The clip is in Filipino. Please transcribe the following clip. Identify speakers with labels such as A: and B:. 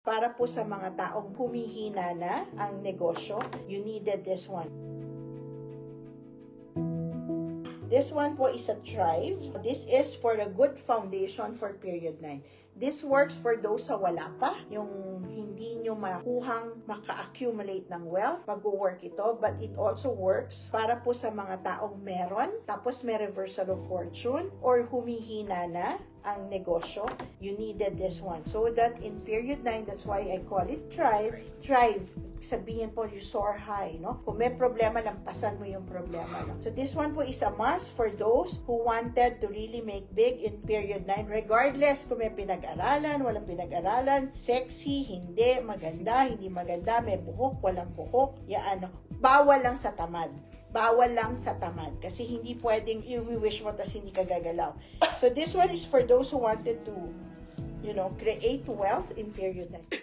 A: para po sa mga taong humihina na ang negosyo. You needed this one. This one po is a Thrive. This is for a good foundation for period 9. This works for those sa wala pa, yung hindi nyo makuhang maka-accumulate ng wealth, mag-work ito, but it also works para po sa mga taong meron, tapos may reversal of fortune, or humihina na ang negosyo. You needed this one. So that in period 9, that's why I call it Thrive. Thrive, sabihin po you soar high, no? Kung may problema, lampasan mo yung problema, no? So this one po is a must for those who wanted to really make big in period 9, regardless kung may pinag-aralan, walang pinag-aralan, sexy, hindi, maganda, hindi maganda, may buhok, walang buhok, yan, no? Bawal lang sa tamad. Bawal lang sa tamad. Kasi hindi pwedeng i-wish mo tas hindi ka gagalaw. So this one is for those who wanted to, create wealth in period 9.